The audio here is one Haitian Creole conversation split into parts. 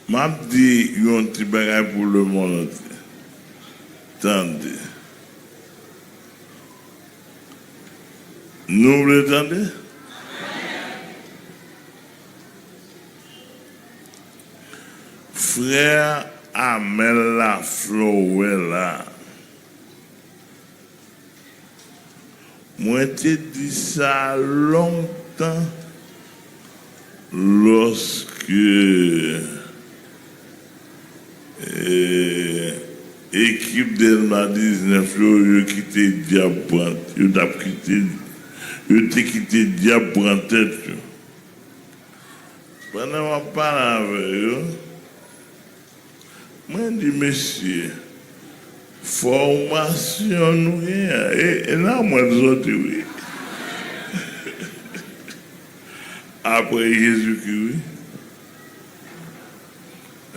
m'a dit un petit bagage pour le monde. Tendez. Nous l'entendez? Frère Amel Lafleur là. Moi j'ai dit ça longtemps lorsque équipe d'Elma 19 yo quitté Diable, yo quitté Diable en tête. Pendant que je parle avec eux, moi je dis monsieur, formation nous et là moi je dis oui. Après Jésus-Christ, oui.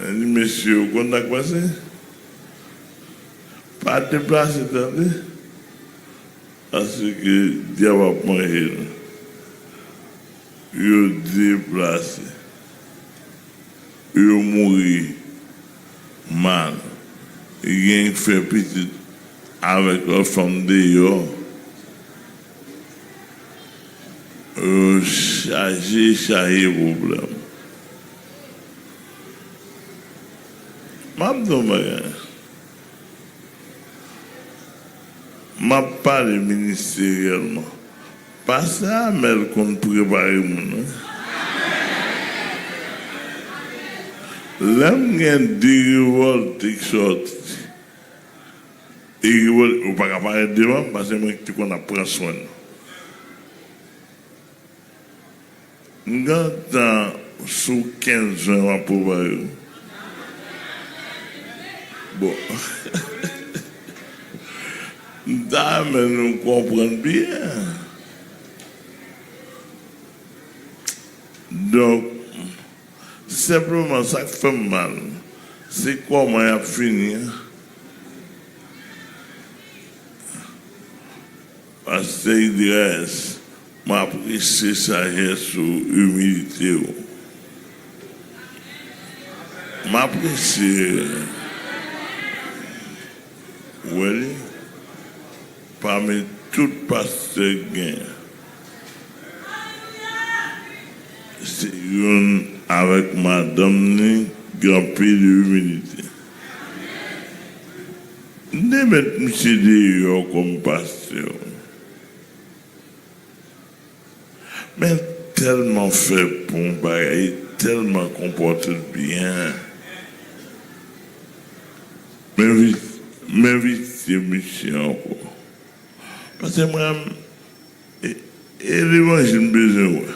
Je dis monsieur, vous avez passé? Pas de place, attendez. Parce que Dieu va manger. Il déplacé. Il mourir mal. Il a fait petit avec la femme de chargé problème. Je parle ministériellement. Pas ça, mais qu'on prépare mon. L'homme qui a des révoltes qui sortent. Et on ne peut pas apparaître devant parce que qu'on a pris soin. Nous avons sous 15 ans pour voir. Bon. Mais nous comprenons bien. Donc, simplement, ça fait mal. C'est comment il a fini. Parce qu'il reste, m'a apprécié ça sur humilité. M'a apprécié. Oui. Parmi tout pasteur gain, c'est une avec madame ni grand prix de l'humilité. Ne mettre monsieur dehors comme pasteur. Mais tellement fait bon bagage, tellement comporté bien. Mais vite, c'est mission encore. Parce que moi, et l'évangile besoin.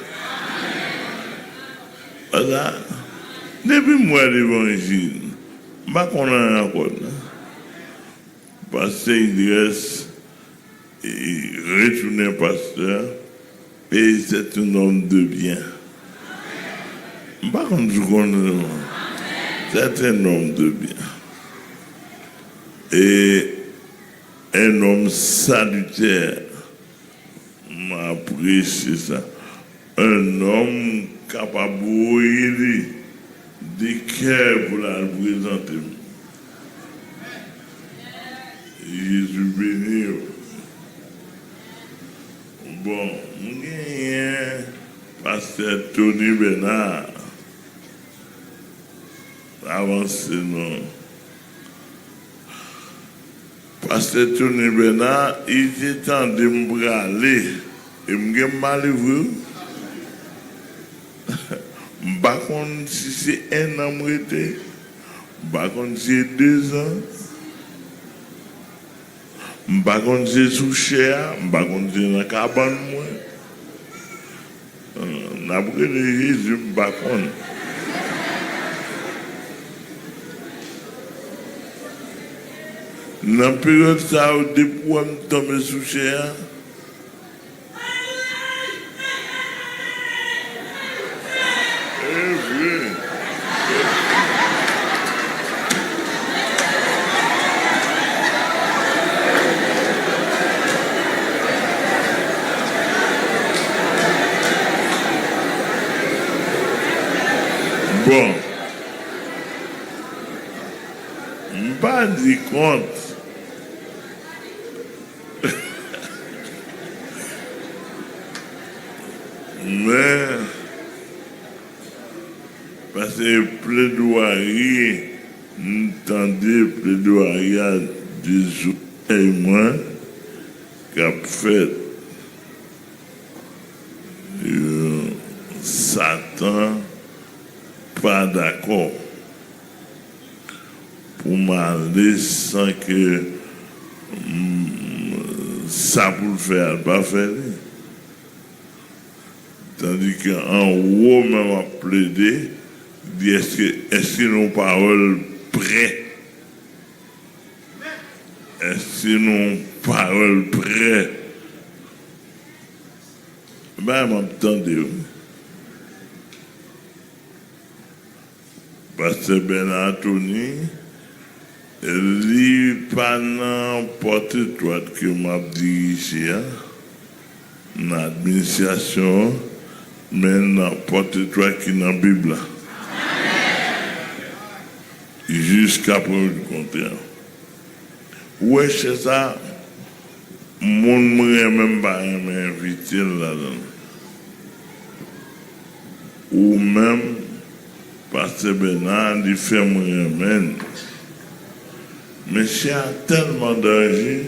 Parce que depuis moi, l'évangile, je ne sais pas encore. Parce qu'il reste, il retourne pasteur, et c'est un homme de bien. Je ne sais pas comment je connais. C'est un homme de bien. Et un homme salutaire m'a apprécié ça. Un homme capable de des cœurs pour la présenter. Jésus béni. Bon, pasteur Tony Bernard. Avancez non. Pasteur Tony Bernard, il était temps de me braler et me malheureux. Par contre, si c'est un an, par contre, si c'est 2 ans, par contre, si c'est sous cher, par contre, si c'est dans la cabane, n'a pas de Jésus, par contre. Dans la période ça, où des poids me tombent sous cher. Bon. pas dit compte. Mais, parce que plaidoirie, nous entendons plaidoirie du moi qui a fait Satan pas d'accord pour m'aller sans que ça pour le faire, pas faire. Tandis qu'en haut, même à plaider, dit est-ce que nos paroles prêtes? Est-ce que nos paroles prêtes? Ben, m'entendez. Pasteur Ben Anthony, il pas n'importe quoi que m'a dirigé dans l'administration, mais n'importe quoi qui est dans la Bible. Jusqu'à preuve du contraire. Ouais, c'est ça. Mon ne même pas m'inviter là-dedans. Ou même, Pasteur Bernard, il fait mon remède. Mais s'il y a tellement d'argent,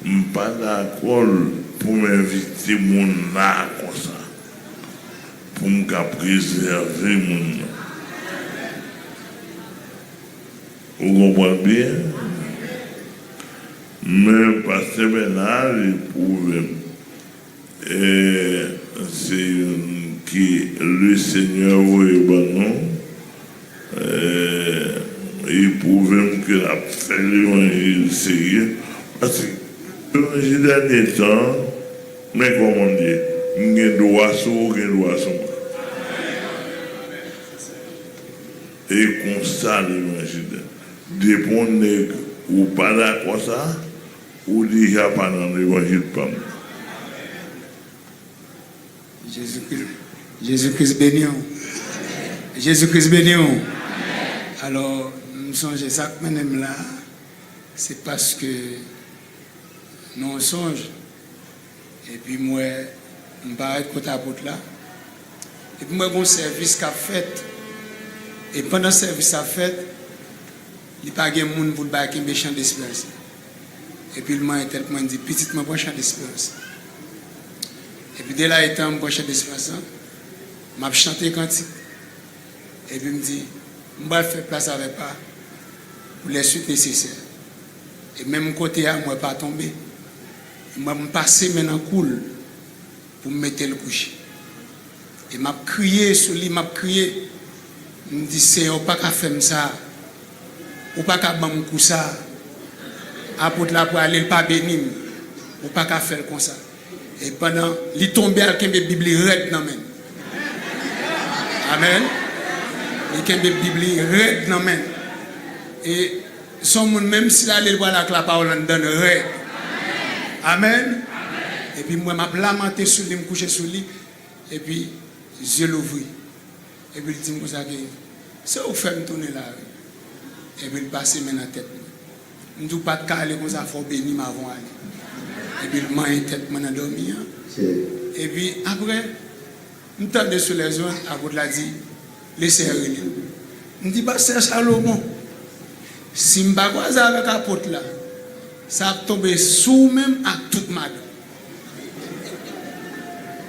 je ne suis pas d'accord pour m'inviter mon là comme ça. Pour me préserver mon nom. Vous comprenez bien? Mais Pasteur Bernard, il prouve. Et c'est qui le Seigneur voyait bon il prouve que la fait l'évangile sérieux. Parce que dans les derniers temps, mais comment dire, il y a droit sur, il y a droit sur. Et constat l'évangile. Dépendez ou pas d'accord ça, ou déjà pas dans l'évangile pas. Jésus-Christ béni. Jésus-Christ béni. Alors, nous songeons ça que nous là, c'est parce que nous songeons. Et puis moi, je vais être côté à bout là. Et puis moi, j'ai un service qu'a fait. Et pendant le service qu'a fait, il n'y a pas de monde pour le méchant d'espérance. Et puis, il m'a dit, petit, je vais champ d'espérance. Et puis, dès là, étant je chant d'espérance, je vais chanter cantique. Et puis, il me dit, je vais faire place avec pas pour les suites nécessaires. Et même côté, je ne vais pas tomber. Je vais me passer maintenant cool pour me mettre le coucher. Et je vais crier sur lui, je vais crier. Je me dis, Seigneur, pas qu'à faire ça. Ou pas qu'à faire ça. Apôtre là pour aller pas bénir. Ou pas qu'à faire comme ça. Et pendant, il tombe à la Bible red dans main. Amen. Il y a une Bible red dans main. Et son monde, même s'il allait voir la parole, on donne red. Amen. Et puis moi, je lamenté sur lui, je me couché sur lui. Et puis, je l'ouvre. Et puis, il dit, c'est où faire me tourner là. Et puis, il passe dans la tête. Je ne dis pas de caler comme ça, il faut bénir avant d'aller. Et puis, il m'a une tête, je m'en dormi. Et puis, après, je me tendais sur les zones, après, il a dit, laissez aller. Je me dis, pasteur Salomon, si je ne pas avec l'apôtre là, ça va tomber sous même à toute ma vie.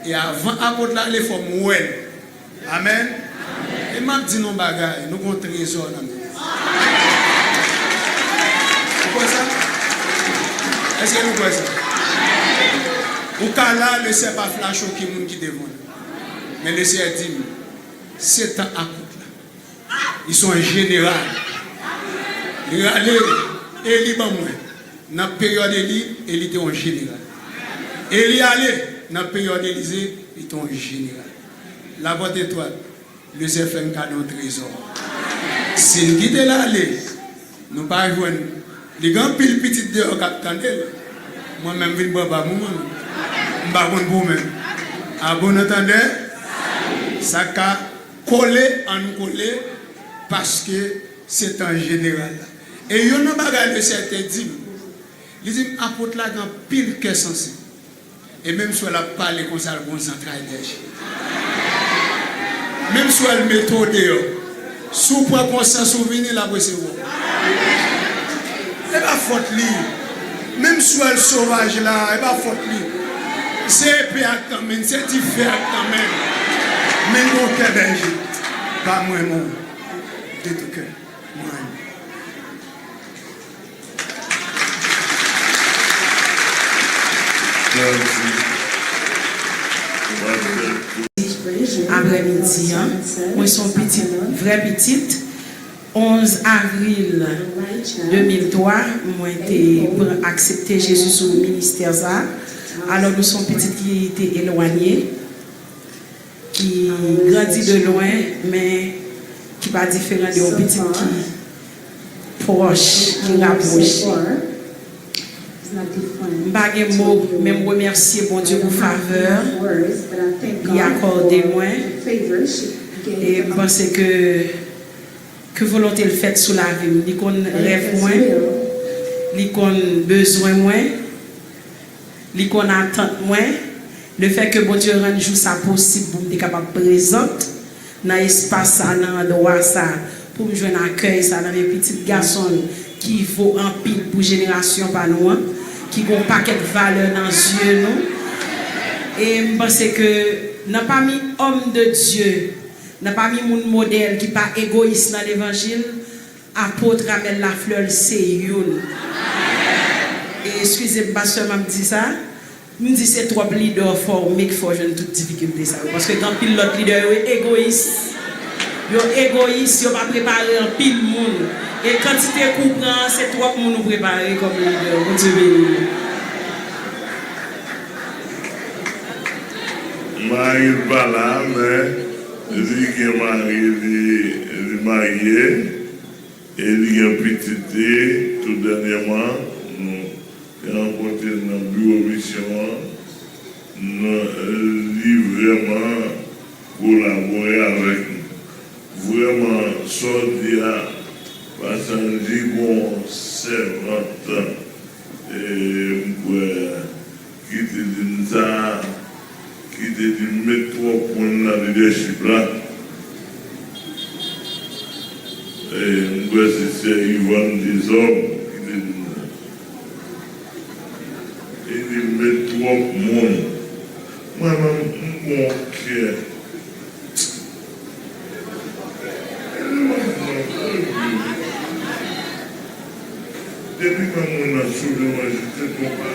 Et avant l'apôtre là, il faut mourir. Amen. Et m'a dit non bagaille, nous avons un trésor dans nous. Vous voyez ça? Est-ce que nous voyez ça? Au cas là, le Seigneur pas flash au qui qui devant. Mais le Seigneur dit, c'est un apôtre là. Ils sont en général. Ils allaient, et ils vont dans la période d'Élie, il était en général. Et il allait dans la période d'Élysée, il était en général. La voix d'étoile, le CFM a un trésor. Si nous quittons là, nous ne pas jouer. Les grands pile petites de capitaine, moi-même, je ne vais pas moi-même. Je ne vais pas vous-même. À bon entendeur, ça coller, parce que c'est en général. Et il y a un bagage de certains disent, les disent, apôtre là, dans pile que sensé. Et même si elle a parlé comme ça, le bon central même si elle met trop dehors, sous point qu'on s'en souvenir, la recevoir. C'est pas faute libre. Même si elle sauvage là, elle pas faute libre. C'est épée à quand même, c'est différent quand même. Mais mon cœur d'Égypte, pas moi, mon, de tout cœur. Moi. Après-midi, moi suis petite, vraie petite. 11 avril 2003, moi été pour accepter Jésus sur le ministère ça. Alors nous sommes petites qui étaient éloignées, qui grandit de loin, mais qui pas différent de petites qui proche, qui rapproche. Je ne même remercier bon Dieu pour faveur, il accordé moi. Et je pense que volonté le fait sous la vie, il qu'on rêve moins, il qu'on besoin moins, il qu'on attend moins. Le fait que bon Dieu rende jour ça possible pour me capable présente dans l'espace dans l'endroit ça pour me joindre accueil ça dans les petits garçons qui vaut en pile pour génération par nous, qui ont un paquet de valeurs dans les yeux nous. Et je pense que n'a pas mis homme de Dieu, n'a pas mis mon modèle qui pas égoïste dans l'évangile, apôtre Amel Lafleur c'est une. Et excusez-moi pasteur m'a dit ça. Nous disons c'est trop leader formé qu'il faut jouer toute difficulté ça parce que quand pile l'autre leader est égoïste. Yo égoïste, yo pas préparé un pile monde. Et quantité coupant, c'est trop pour nous préparer comme leader. Bon Dieu béni. Marie pas là, mais il est marié et il a petit tout dernièrement. Nous avons rencontré dans le bureau Misyon, nous vraiment collaborer avec nous. Vraiment sortir parce que bon servante et qui te dit ça, qui te dit mettre toi pour la leadership là. Et c'est Yvonne des hommes qui te dit et il met trop monde. Moi-même, mon cœur. Depuis que mon a soulevé, moi, j'étais trop mal.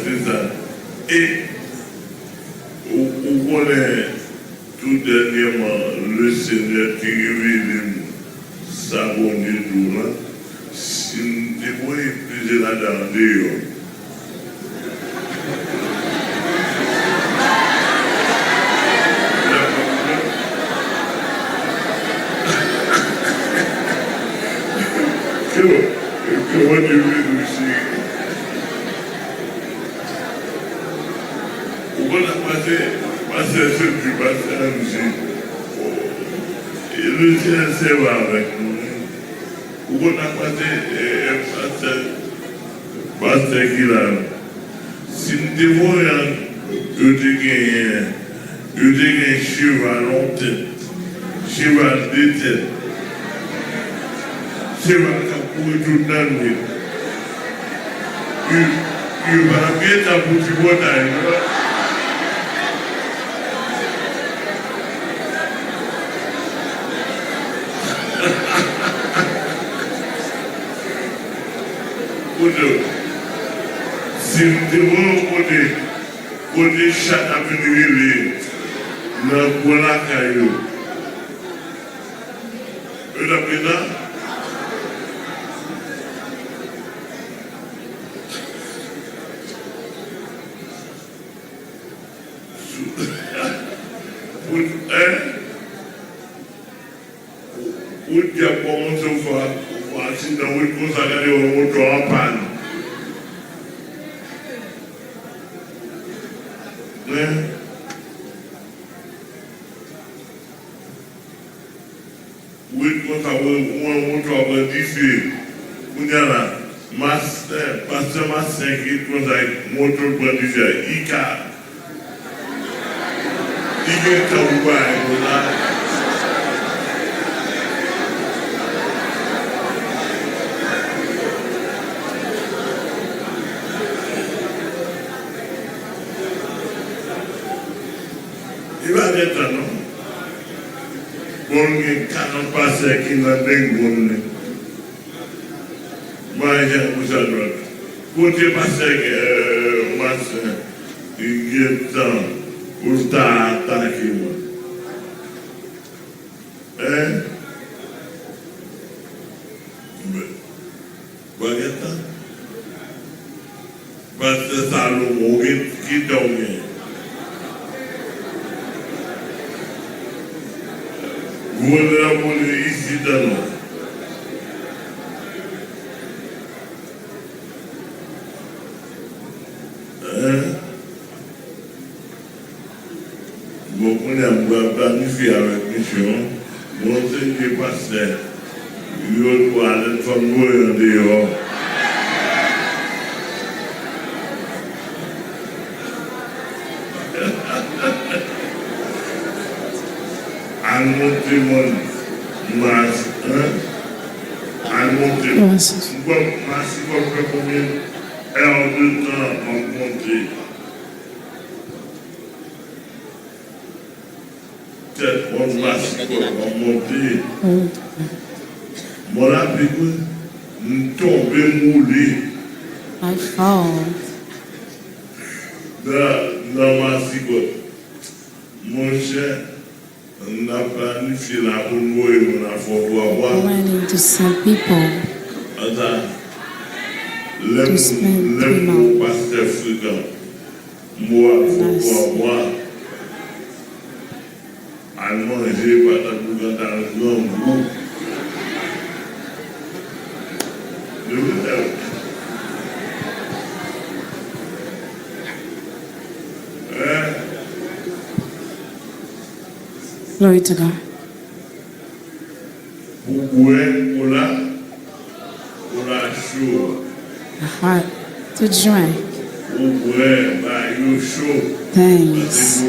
C'est ça. Et on connaît tout dernièrement le Seigneur qui révèle s'abonner tout là. Si nous devons épuiser là-dedans dehors. Comment tu veux aussi? Pourquoi on a passé ce du passé à nous? Et le Seigneur s'est avec nous. Pourquoi on a passé pasteur qui l'a. Si nous devons gagner cheval en tête, cheval de tête, cheval qui a tout dans le monde. Il va bien ta petite bataille. Si nous devons côté chak à venir dans la lakay, et après ça, pour dire comment on se fait, si dans le consacré au moto en panne. Pasteur Massin qui conseille mon tour pour dire, il y a il va être non. Bon, il y a 40 pasteurs qui n'ont pas de moi, j'ai un peu de droite. Côté pasteur, il y a temps pour t'attaquer. Hein? Bagata? Pasteur Salomon, qui dormait. Vous l'avez ici dans nous. Bon, on a planifié avec Misyon, mon Seigneur pasteur, il doit aller faire mourir en dehors. À monter mon masque, à monter mon masque, combien heures de temps à monter. On va monter. Mon ami, nous tombons moulés. I fall. Dans ma cigotte. Mon cher, on a planifié la pour nous et on a fait voir. Planning to send people to spend 3 months. Pasteur fréquent. Moi, il faut voir. À manger, pas de boucan dans le goût. Glory to God. A heart to drink. Things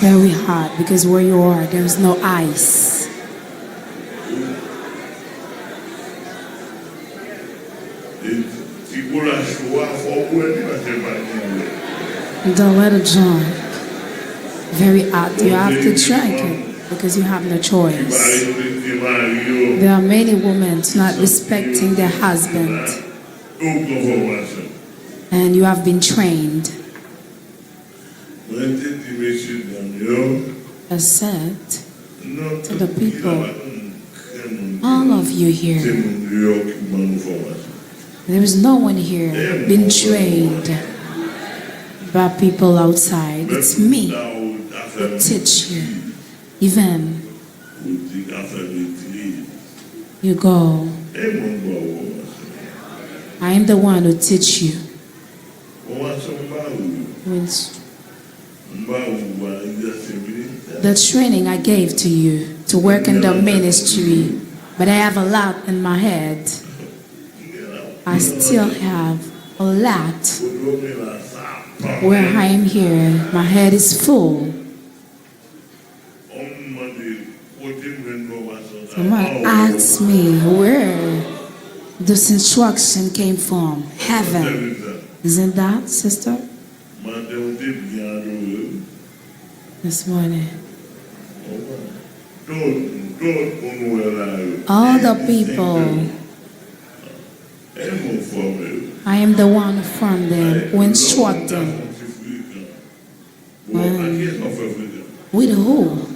very hot because where you are, there is no ice. Don't let it drink. Very hot. You have to drink it because you have no choice. There are many women not respecting their husband. And you have been trained. I said to the people, all of you here, there is no one here been trained by people outside. It's me who teach you. Even you go, I am the one who teach you. The training I gave to you to work in the ministry, but I have a lot in my head. I still have a lot where I am here. My head is full. Someone asked me where this instruction came from. Heaven. Isn't that, sister? This morning. All the people, I am the one from them who instruct them. With who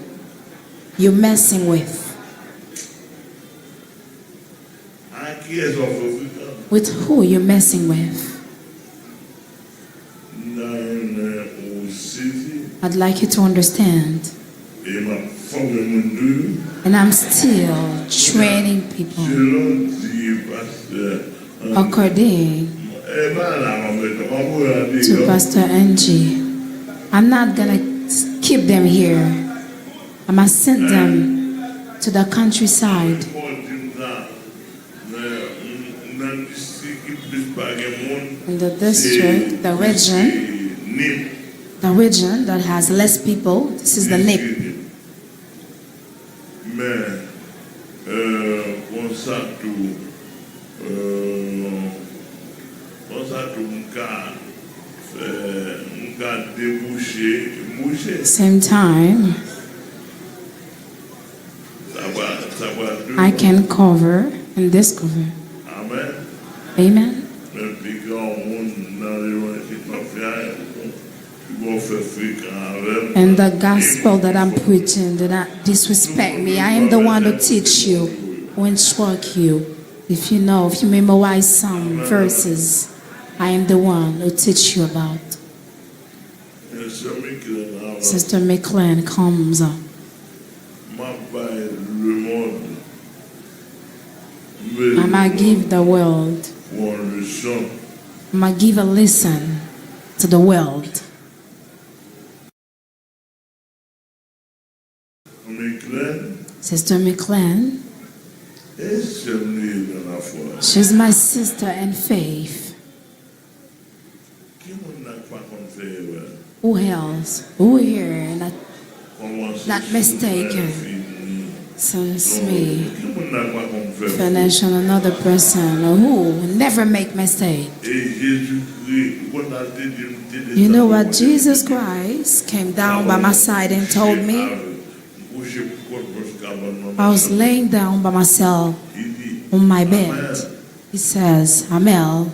you're messing with? With who you're messing with? I'd like you to understand. And I'm still training people according to Pastor Angie. I'm not going to keep them here. I'm going to send them to the countryside. In the district, the region that has less people, this is the NIP. Mais, on s'en tout Same time, I can cover and discover. Amen. Amen. And the gospel that I'm preaching, do not disrespect me. I am the one to teach you, who instruct you. If you memorize some verses, I am the one who teach you about. Sister McLean comes up. I might give the world. I might give a lesson to the world. Sister McLean, she's my sister in faith. Who else? Who here? Not mistaken. So it's me. Finish on another person who never make mistake. You know what? Jesus Christ came down by my side and told me. I was laying down by myself on my bed. He says, Amel,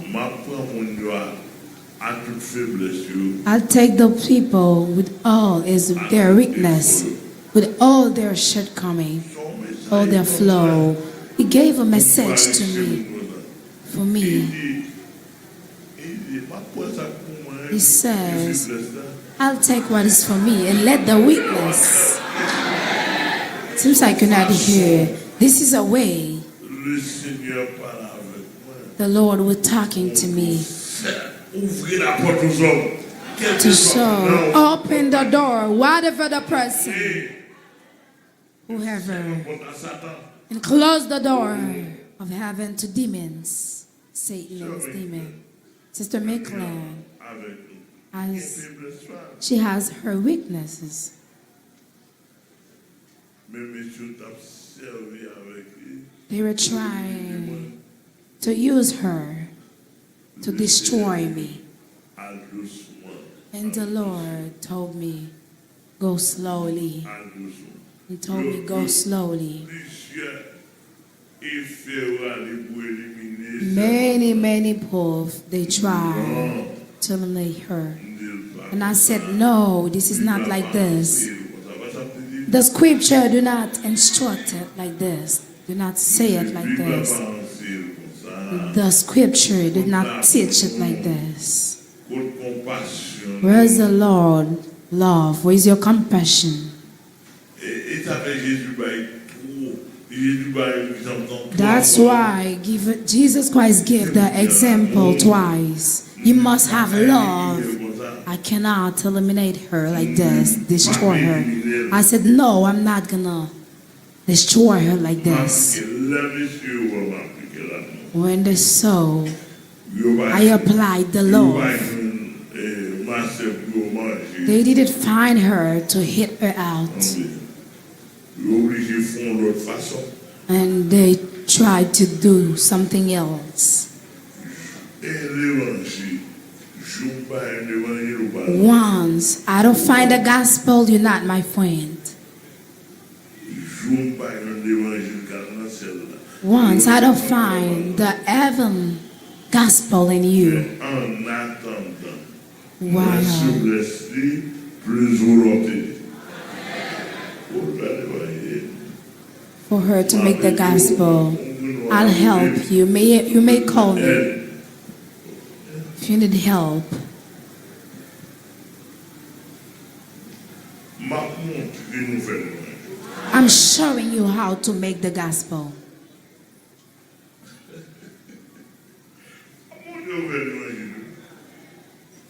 I'll take the people with all their weakness, with all their shortcoming, all their flaw. He gave a message to me, for me. He says, I'll take what is for me and let the weakness. Seems like you're not here. This is a way the Lord was talking to me. To show, open the door, whatever the person, whoever, and close the door of heaven to demons, Satan and his demon. Sister McLean, she has her weaknesses. They were trying to use her to destroy me. And the Lord told me, go slowly. He told me, go slowly. Many proof they tried to eliminate her. And I said, no, this is not like this. The scripture do not instruct it like this. Do not say it like this. The scripture did not teach it like this. Where is the Lord love? Where is your compassion? That's why Jesus Christ gave the example twice. You must have love. I cannot eliminate her like this, destroy her. I said, no, I'm not gonna destroy her like this. When they saw, I applied the love. They didn't find her to hit her out. And they tried to do something else. Once I don't find the gospel, you're not my friend. Once I don't find the heaven gospel in you. Wow. For her to make the gospel, I'll help you. You may call me if you need help. I'm showing you how to make the gospel.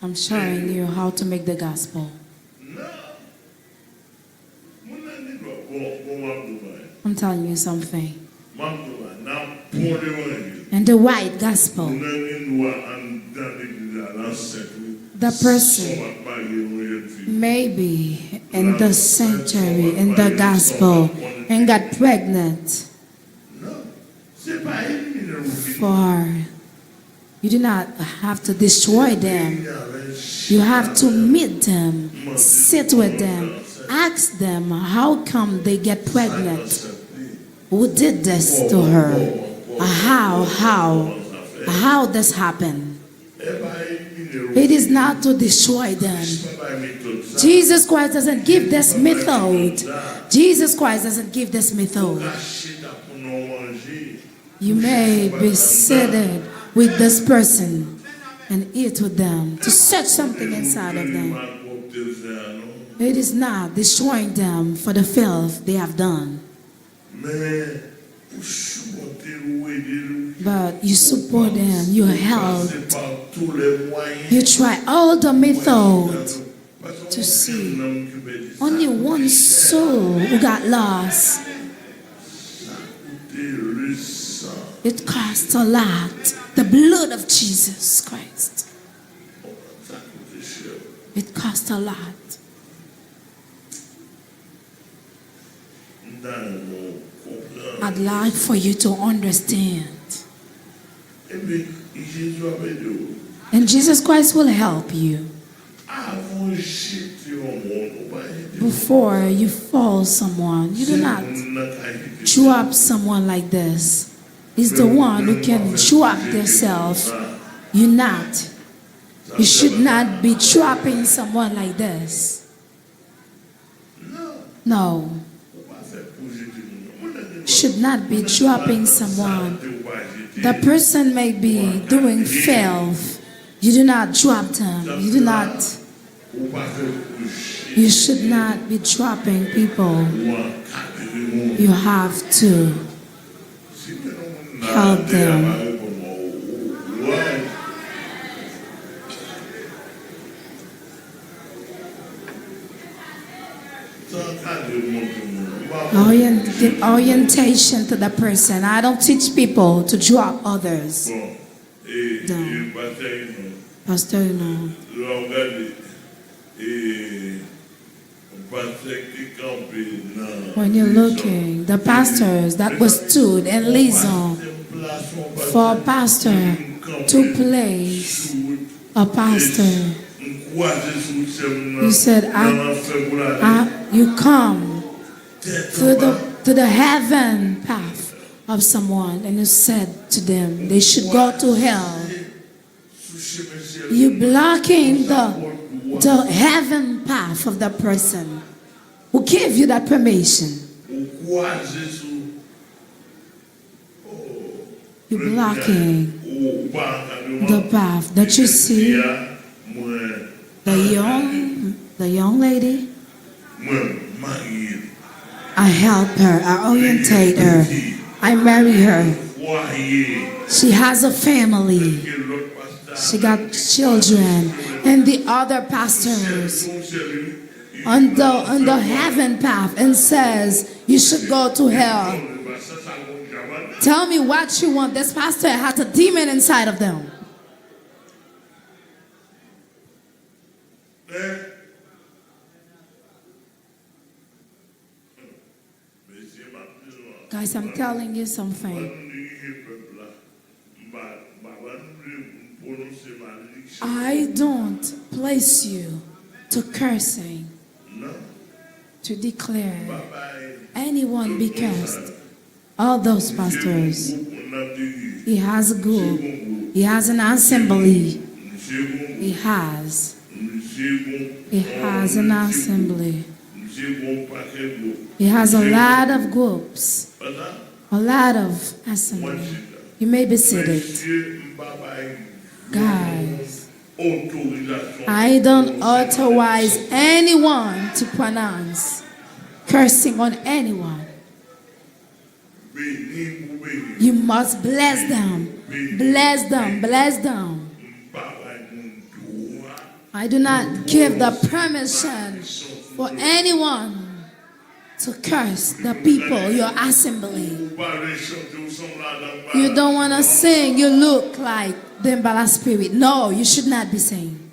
I'm showing you how to make the gospel. I'm telling you something. And the right gospel. The person may be in the sanctuary, in the gospel, and got pregnant. For you do not have to destroy them. You have to meet them, sit with them, ask them how come they get pregnant. Who did this to her? How this happened? It is not to destroy them. Jesus Christ doesn't give this method. Jesus Christ doesn't give this method. You may be seated with this person and eat with them to search something inside of them. It is not destroying them for the filth they have done. But you support them, you help, you try all the methods to see. Only one soul who got lost. It cost a lot. The blood of Jesus Christ. It cost a lot. I'd like for you to understand. And Jesus Christ will help you. Before you fall someone, you do not drop someone like this. He's the one who can drop themselves. You not. You should not be dropping someone like this. No. Should not be dropping someone. The person may be doing filth. You do not drop them. You do not. You should not be dropping people. You have to help them. Give orientation to the person. I don't teach people to drop others. No. Pasteur, you know. When you're looking, the pastors that was stood in liaison for a pastor to place a pastor. You said, you come to the heaven path of someone, and you said to them they should go to hell. You blocking the heaven path of the person who gave you that permission. You're blocking the path. That you see the young lady. I help her, I orientate her, I marry her. She has a family. She got children. And the other pastors on the heaven path and says, you should go to hell. Tell me what you want. This pastor has a demon inside of them. Guys, I'm telling you something. I don't place you to cursing, to declare anyone be cursed. All those pastors, he has a group, he has an assembly, he has an assembly. He has a lot of groups, a lot of assembly. You may be seated. Guys, I don't authorize anyone to pronounce cursing on anyone. You must bless them. Bless them. Bless them. I do not give the permission for anyone to curse the people, your assembly. You don't want to sing, you look like the Mbala spirit. No, you should not be singing.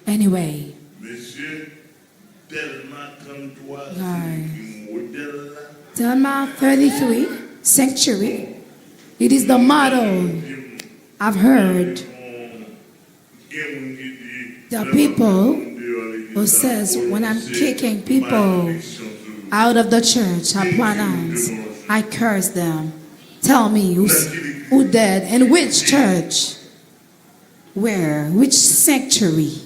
Anyway. Telma 33, sanctuary. It is the model I've heard. The people who says when I'm kicking people out of the church, I pronounce, I curse them. Tell me who dead and which church? Where? Which sanctuary?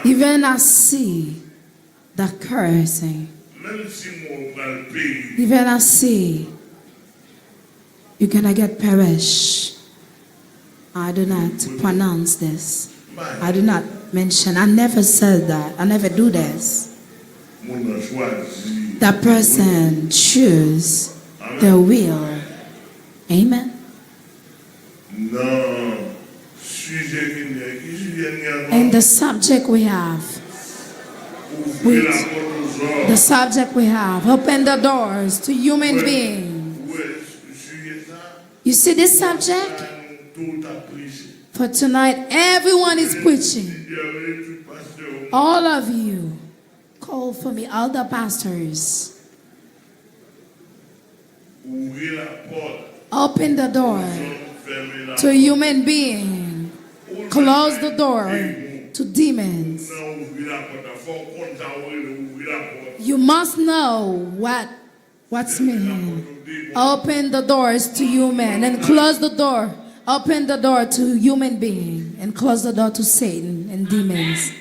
Even I see the cursing. Even I see you're gonna get perished. I do not pronounce this. I do not mention. I never said that. I never do this. That person choose their will. Amen. And the subject we have, open the doors to human beings. You see this subject? For tonight, everyone is preaching. All of you, call for me, all the pastors. Open the door to a human being. Close the door to demons. You must know what's meaning. Open the doors to human and close the door. Open the door to human being and close the door to Satan and demons.